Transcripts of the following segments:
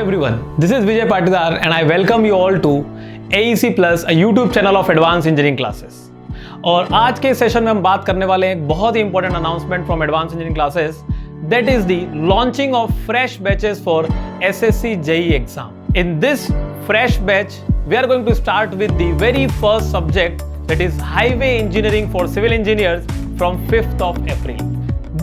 everyone, this is Vijay Patidar and I welcome you all to AEC Plus, a YouTube channel of Advanced Engineering Classes. और आज के session में हम बात करने वाले हैं एक बहुत ही important announcement from advance engineering classes, that is the launching of fresh batches for SSC JEE exam. In this fresh batch we are going to start with the very first subject, that is highway engineering for civil engineers from 5th of April.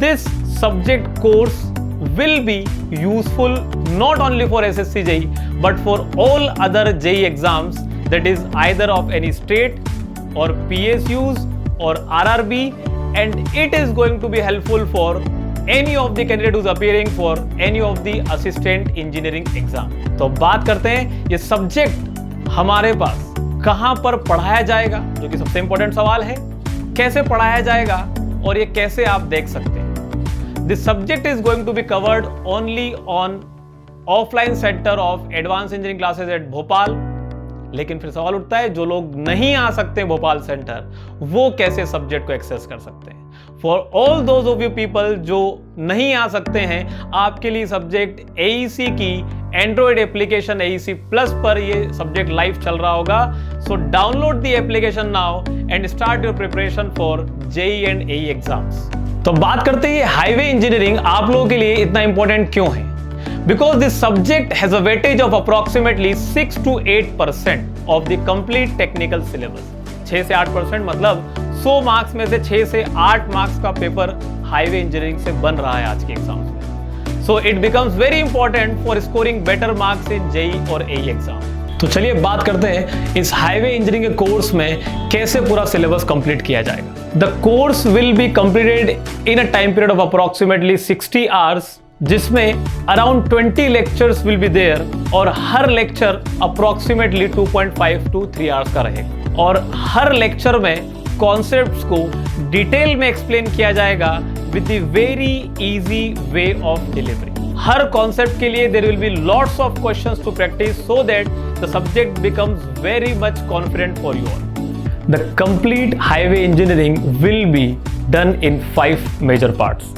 This subject course will be useful not only for SSC JEE but for all other JEE exams, that is either of any state or PSUs or RRB, and it is going to be helpful for any of the candidate who's appearing for any of the assistant engineering exam. तो बात करते हैं ये subject हमारे पास कहां पर पढ़ाया जाएगा, जो कि सबसे इंपॉर्टेंट सवाल है. कैसे पढ़ाया जाएगा और ये कैसे आप देख सकते हैं. This subject is going to be covered only on offline center of Advanced Engineering Classes at Bhopal. लेकिन फिर सवाल उठता है, जो लोग नहीं आ सकते भोपाल सेंटर, वो कैसे सब्जेक्ट को एक्सेस कर सकते हैं. For all those of you people जो नहीं आ सकते हैं, आपके लिए सब्जेक्ट AEC की एंड्रॉइड एप्लीकेशन AEC प्लस पर ये सब्जेक्ट लाइव चल रहा होगा. So download the application now and start your preparation for JEE and AE exams. तो बात करते हैं हाईवे इंजीनियरिंग आप लोगों के लिए इतना इंपॉर्टेंट क्यों है. Because this subject has a weightage of approximately 6 to 8% of the complete technical syllabus. 6 से 8% मतलब 100 मार्क्स में से 6 से 8 मार्क्स का पेपर हाईवे इंजीनियरिंग से बन रहा है आज के एग्जाम्स में. So it becomes very important for scoring better marks in JEE और AE एग्जाम. तो चलिए बात करते हैं इस हाईवे इंजीनियरिंग के कोर्स में कैसे पूरा सिलेबस कंप्लीट किया जाएगा. The course will be completed in a time period of approximately 60 hours, जिसमें around 20 lectures will be there और हर लेक्चर अप्रोक्सीमेटली 2.5 to 3 आवर्स का रहेगा. और हर लेक्चर में कॉन्सेप्ट्स को डिटेल में एक्सप्लेन किया जाएगा with the very easy way of delivery. हर कॉन्सेप्ट के लिए there will be lots of questions to practice so that the subject becomes very much confident for you all. The complete highway engineering will be done in 5 major parts.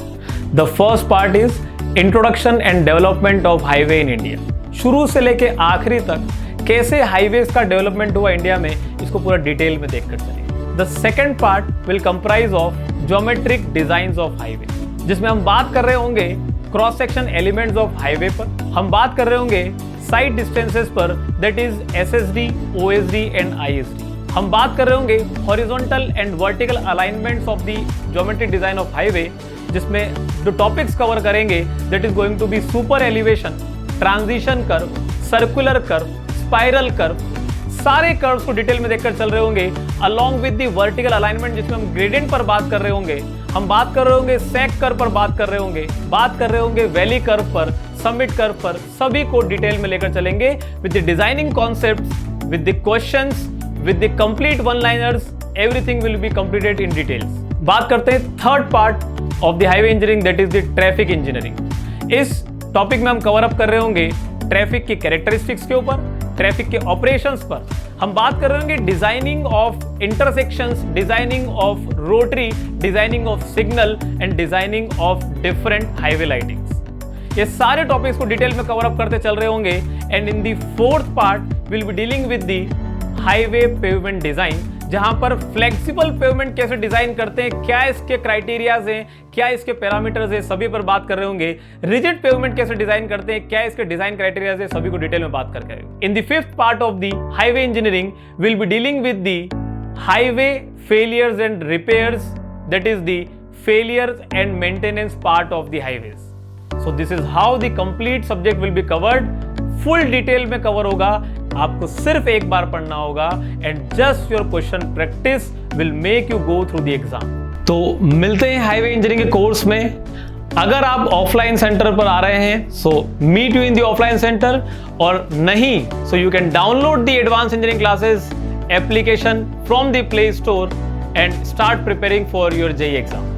The first part is introduction and development of highway in India. शुरू से लेके आखिरी तक कैसे highways का development हुआ India में, इसको पूरा डिटेल में देखकर चलेंगे. The second part will comprise of geometric designs of highway, जिसमें हम बात कर रहे होंगे cross section elements of highway पर, हम बात कर रहे होंगे साइड डिस्टेंसेस पर, that is SSD, OSD and ISD. हम बात कर रहे होंगे horizontal and vertical alignments of the geometric design of highway, जिसमें जो टॉपिक्स कवर करेंगे that is going to be super elevation, transition curve, circular curve, spiral curve. सारे curves को डिटेल में देखकर चल रहे होंगे along with the vertical alignment, जिसमें हम ग्रेडियंट पर बात कर रहे होंगे, हम बात कर रहे होंगे सेक कर्व पर बात कर रहे होंगे, बात कर रहे होंगे वैली कर्व पर, समिट कर्व पर. सभी को डिटेल में लेकर चलेंगे with the designing concepts, with the questions, with the complete one liners. Everything will be completed in details. बात करते हैं third part of the highway engineering, that is the traffic engineering. इस टॉपिक में हम cover up कर रहे होंगे traffic की कैरेक्टरिस्टिक्स के ऊपर, ट्रैफिक के ऑपरेशंस पर. हम बात कर रहे होंगे designing of intersections, designing of rotary, designing of signal and designing of different highway lightings. ये सारे टॉपिक्स को डिटेल में कवर अप करते चल रहे होंगे. And in the fourth part will be dealing with the highway pavement design, जहां पर फ्लेक्सिबल पेवमेंट कैसे डिजाइन करते हैं, क्या इसके क्राइटेरियाज हैं, क्या इसके पैरामीटर्स हैं, सभी पर बात कर रहे होंगे. रिजिड पेवमेंट कैसे डिजाइन करते हैं, क्या इसके डिजाइन क्राइटेरियाज हैं, सभी को डिटेल में बात करके. In the fifth part of the highway engineering will be dealing with the highway failures and repairs, that is the failures and maintenance part of the highways. So this is how the complete subject will be covered. Full detail में cover होगा, आपको सिर्फ एक बार पढ़ना होगा and just your question practice will make you go through the exam. तो मिलते हैं हाईवे इंजीनियरिंग के कोर्स में. अगर आप ऑफलाइन सेंटर पर आ रहे हैं so meet you in the offline centre, और नहीं so you can download the advance engineering classes application from the play store and start preparing for your JEE exam.